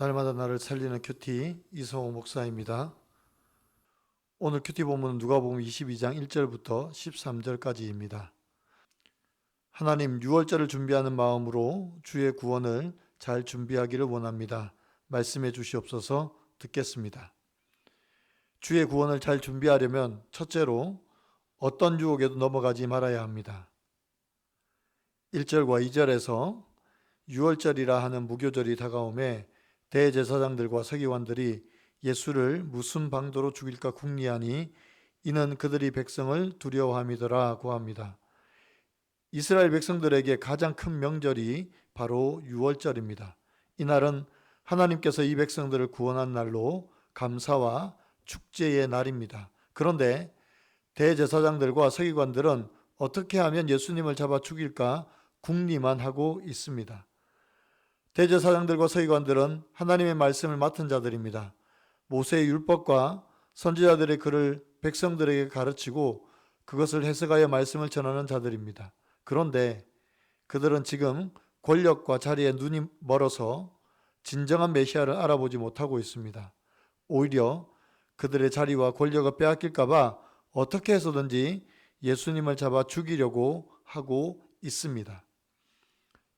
날마다 나를 살리는 큐티 이성호 목사입니다. 오늘 큐티 본문은 누가복음 22장 1절부터 13절까지입니다. 하나님, 유월절을 준비하는 마음으로 주의 구원을 잘 준비하기를 원합니다. 말씀해 주시옵소서. 듣겠습니다. 주의 구원을 잘 준비하려면 첫째로 어떤 유혹에도 넘어가지 말아야 합니다. 1절과 2절에서 유월절이라 하는 무교절이 다가오매 대제사장들과 서기관들이 예수를 무슨 방도로 죽일까 궁리하니 이는 그들이 백성을 두려워함이더라고 합니다. 이스라엘 백성들에게 가장 큰 명절이 바로 유월절입니다. 이날은 하나님께서 이 백성들을 구원한 날로 감사와 축제의 날입니다. 그런데 대제사장들과 서기관들은 어떻게 하면 예수님을 잡아 죽일까 궁리만 하고 있습니다. 대제사장들과 서기관들은 하나님의 말씀을 맡은 자들입니다. 모세의 율법과 선지자들의 글을 백성들에게 가르치고 그것을 해석하여 말씀을 전하는 자들입니다. 그런데 그들은 지금 권력과 자리에 눈이 멀어서 진정한 메시아를 알아보지 못하고 있습니다. 오히려 그들의 자리와 권력을 빼앗길까 봐 어떻게 해서든지 예수님을 잡아 죽이려고 하고 있습니다.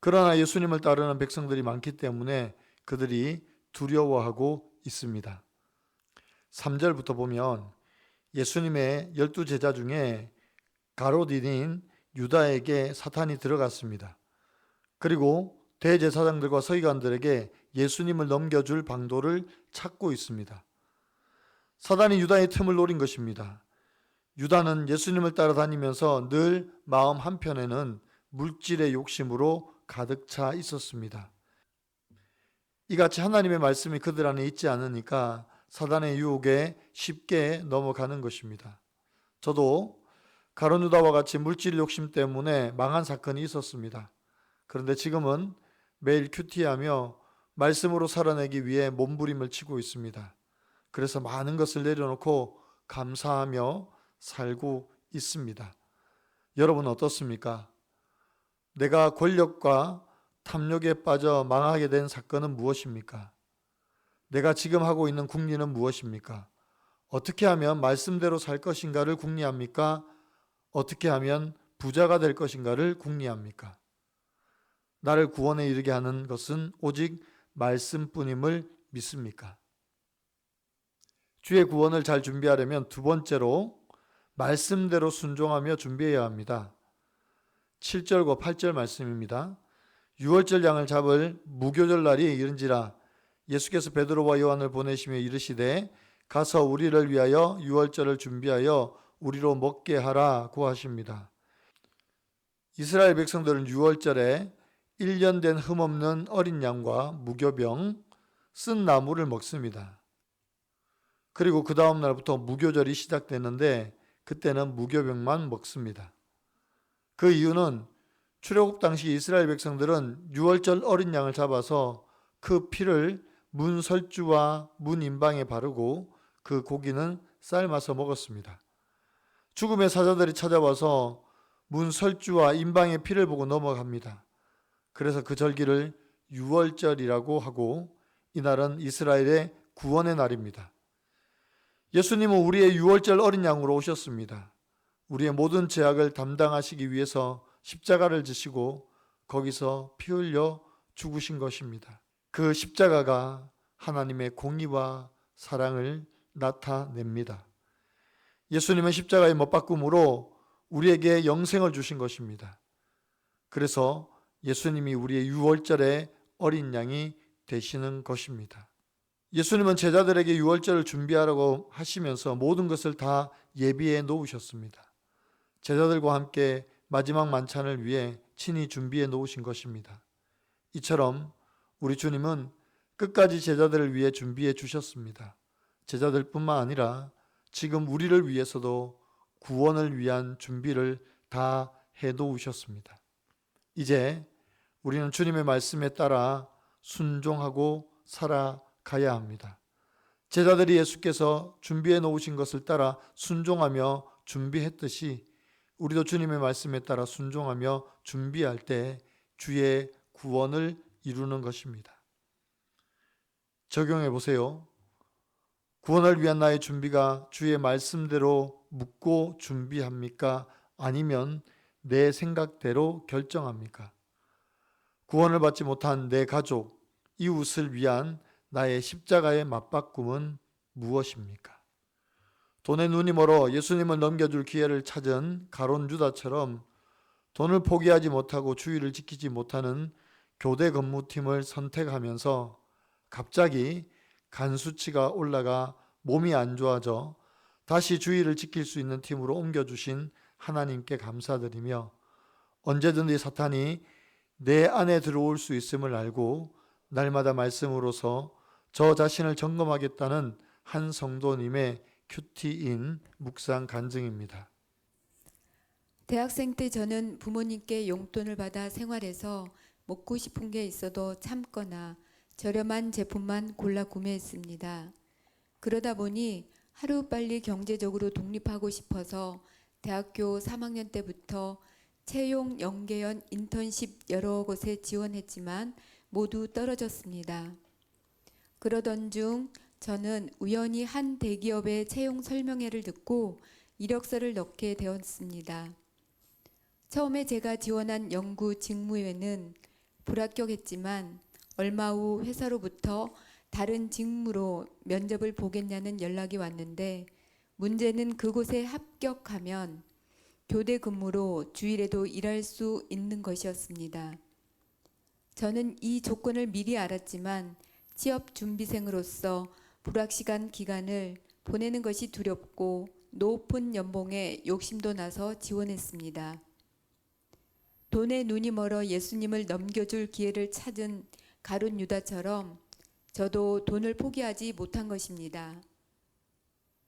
그러나 예수님을 따르는 백성들이 많기 때문에 그들이 두려워하고 있습니다. 3절부터 보면 예수님의 12제자 중에 가롯인인 유다에게 사탄이 들어갔습니다. 그리고 대제사장들과 서기관들에게 예수님을 넘겨줄 방도를 찾고 있습니다. 사단이 유다의 틈을 노린 것입니다. 유다는 예수님을 따라다니면서 늘 마음 한편에는 물질의 욕심으로 가득 차 있었습니다. 이같이 하나님의 말씀이 그들 안에 있지 않으니까 사단의 유혹에 쉽게 넘어가는 것입니다. 저도 가룟 유다와 같이 물질 욕심 때문에 망한 사건이 있었습니다. 그런데 지금은 매일 큐티하며 말씀으로 살아내기 위해 몸부림을 치고 있습니다. 그래서 많은 것을 내려놓고 감사하며 살고 있습니다. 여러분 어떻습니까? 내가 권력과 탐욕에 빠져 망하게 된 사건은 무엇입니까? 내가 지금 하고 있는 궁리는 무엇입니까? 어떻게 하면 말씀대로 살 것인가를 궁리합니까? 어떻게 하면 부자가 될 것인가를 궁리합니까? 나를 구원에 이르게 하는 것은 오직 말씀뿐임을 믿습니까? 주의 구원을 잘 준비하려면 두 번째로 말씀대로 순종하며 준비해야 합니다. 7절과 8절 말씀입니다. 유월절 양을 잡을 무교절 날이 이른지라 예수께서 베드로와 요한을 보내시며 이르시되 가서 우리를 위하여 유월절을 준비하여 우리로 먹게 하라고 하십니다. 이스라엘 백성들은 유월절에 1년 된 흠없는 어린 양과 무교병, 쓴 나물을 먹습니다. 그리고 그 다음 날부터 무교절이 시작되는데 그때는 무교병만 먹습니다. 그 이유는 출애굽 당시 이스라엘 백성들은 유월절 어린 양을 잡아서 그 피를 문 설주와 문 임방에 바르고 그 고기는 삶아서 먹었습니다. 죽음의 사자들이 찾아와서 문 설주와 임방의 피를 보고 넘어갑니다. 그래서 그 절기를 유월절이라고 하고 이날은 이스라엘의 구원의 날입니다. 예수님은 우리의 유월절 어린 양으로 오셨습니다. 우리의 모든 죄악을 담당하시기 위해서 십자가를 지시고 거기서 피 흘려 죽으신 것입니다. 그 십자가가 하나님의 공의와 사랑을 나타냅니다. 예수님은 십자가에 못 박음으로 우리에게 영생을 주신 것입니다. 그래서 예수님이 우리의 유월절의 어린 양이 되시는 것입니다. 예수님은 제자들에게 유월절을 준비하라고 하시면서 모든 것을 다 예비해 놓으셨습니다. 제자들과 함께 마지막 만찬을 위해 친히 준비해 놓으신 것입니다. 이처럼 우리 주님은 끝까지 제자들을 위해 준비해 주셨습니다. 제자들뿐만 아니라 지금 우리를 위해서도 구원을 위한 준비를 다 해 놓으셨습니다. 이제 우리는 주님의 말씀에 따라 순종하고 살아가야 합니다. 제자들이 예수께서 준비해 놓으신 것을 따라 순종하며 준비했듯이 우리도 주님의 말씀에 따라 순종하며 준비할 때 주의 구원을 이루는 것입니다. 적용해 보세요. 구원을 위한 나의 준비가 주의 말씀대로 묻고 준비합니까? 아니면 내 생각대로 결정합니까? 구원을 받지 못한 내 가족, 이웃을 위한 나의 십자가의 맞바꿈은 무엇입니까? 돈에 눈이 멀어 예수님을 넘겨줄 기회를 찾은 가룟 유다처럼 돈을 포기하지 못하고 주의를 지키지 못하는 교대 근무팀을 선택하면서 갑자기 간 수치가 올라가 몸이 안 좋아져 다시 주의를 지킬 수 있는 팀으로 옮겨주신 하나님께 감사드리며 언제든지 사탄이 내 안에 들어올 수 있음을 알고 날마다 말씀으로서 저 자신을 점검하겠다는 한 성도님의 큐티인 묵상 간증입니다. 대학생 때 저는 부모님께 용돈을 받아 생활해서 먹고 싶은 게 있어도 참거나 저렴한 제품만 골라 구매했습니다. 그러다 보니 하루빨리 경제적으로 독립하고 싶어서 대학교 3학년 때부터 채용, 연계연, 인턴십 여러 곳에 지원했지만 모두 떨어졌습니다. 그러던 중 저는 우연히 한 대기업의 채용 설명회를 듣고 이력서를 넣게 되었습니다. 처음에 제가 지원한 연구 직무에는 불합격했지만 얼마 후 회사로부터 다른 직무로 면접을 보겠냐는 연락이 왔는데 문제는 그곳에 합격하면 교대 근무로 주일에도 일할 수 있는 것이었습니다. 저는 이 조건을 미리 알았지만 취업 준비생으로서 불확실한 기간을 보내는 것이 두렵고 높은 연봉에 욕심도 나서 지원했습니다. 돈에 눈이 멀어 예수님을 넘겨줄 기회를 찾은 가룟 유다처럼 저도 돈을 포기하지 못한 것입니다.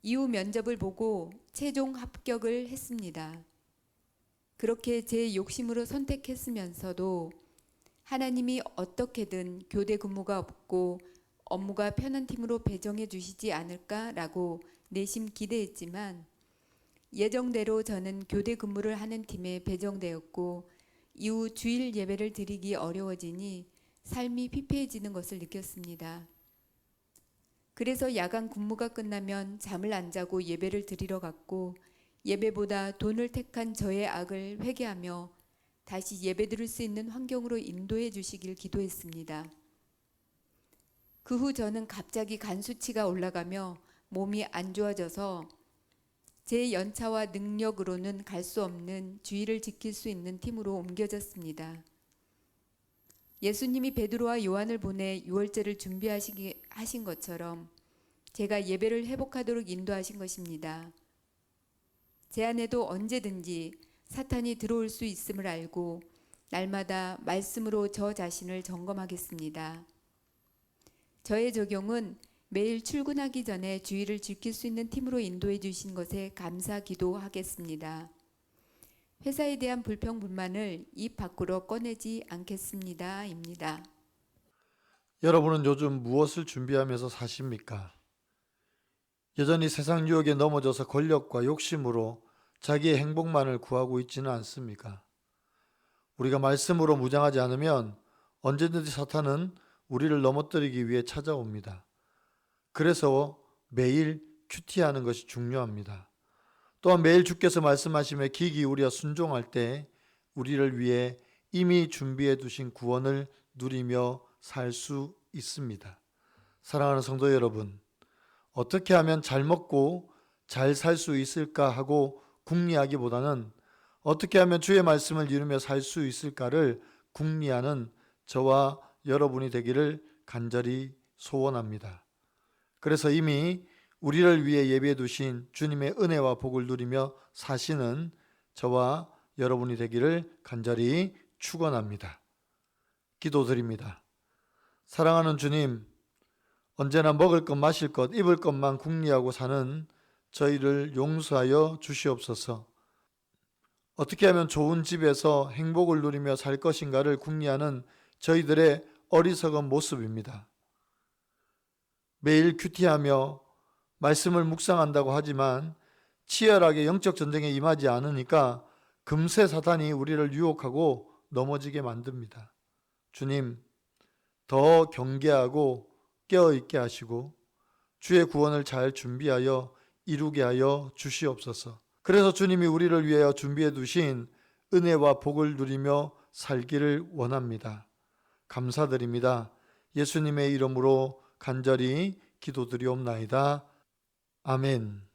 이후 면접을 보고 최종 합격을 했습니다. 그렇게 제 욕심으로 선택했으면서도 하나님이 어떻게든 교대 근무가 없고 업무가 편한 팀으로 배정해 주시지 않을까라고 내심 기대했지만 예정대로 저는 교대 근무를 하는 팀에 배정되었고 이후 주일 예배를 드리기 어려워지니 삶이 피폐해지는 것을 느꼈습니다. 그래서 야간 근무가 끝나면 잠을 안 자고 예배를 드리러 갔고 예배보다 돈을 택한 저의 악을 회개하며 다시 예배 드릴 수 있는 환경으로 인도해 주시길 기도했습니다. 그 후 저는 갑자기 간 수치가 올라가며 몸이 안 좋아져서 제 연차와 능력으로는 갈 수 없는 주의를 지킬 수 있는 팀으로 옮겨졌습니다. 예수님이 베드로와 요한을 보내 유월절을 준비하신 것처럼 제가 예배를 회복하도록 인도하신 것입니다. 제 안에도 언제든지 사탄이 들어올 수 있음을 알고 날마다 말씀으로 저 자신을 점검하겠습니다. 저의 적용은 매일 출근하기 전에 주의를 지킬 수 있는 팀으로 인도해 주신 것에 감사 기도하겠습니다. 회사에 대한 불평 불만을 입 밖으로 꺼내지 않겠습니다. 입니다. 여러분은 요즘 무엇을 준비하면서 사십니까? 여전히 세상 유혹에 넘어져서 권력과 욕심으로 자기의 행복만을 구하고 있지는 않습니까? 우리가 말씀으로 무장하지 않으면 언제든지 사탄은 우리를 넘어뜨리기 위해 찾아옵니다. 그래서 매일 큐티하는 것이 중요합니다. 또한 매일 주께서 말씀하심에 귀 기울여 순종할 때 우리를 위해 이미 준비해 두신 구원을 누리며 살 수 있습니다. 사랑하는 성도 여러분, 어떻게 하면 잘 먹고 잘 살 수 있을까 하고 궁리하기보다는 어떻게 하면 주의 말씀을 이루며 살 수 있을까를 궁리하는 저와 여러분이 되기를 간절히 소원합니다. 그래서 이미 우리를 위해 예비해 두신 주님의 은혜와 복을 누리며 사시는 저와 여러분이 되기를 간절히 축원합니다. 기도드립니다. 사랑하는 주님, 언제나 먹을 것, 마실 것, 입을 것만 궁리하고 사는 저희를 용서하여 주시옵소서. 어떻게 하면 좋은 집에서 행복을 누리며 살 것인가를 궁리하는 저희들의 어리석은 모습입니다. 매일 큐티하며 말씀을 묵상한다고 하지만 치열하게 영적 전쟁에 임하지 않으니까 금세 사탄이 우리를 유혹하고 넘어지게 만듭니다. 주님, 더 경계하고 깨어 있게 하시고 주의 구원을 잘 준비하여 이루게 하여 주시옵소서. 그래서 주님이 우리를 위하여 준비해 두신 은혜와 복을 누리며 살기를 원합니다. 감사드립니다. 예수님의 이름으로 간절히 기도드리옵나이다. 아멘.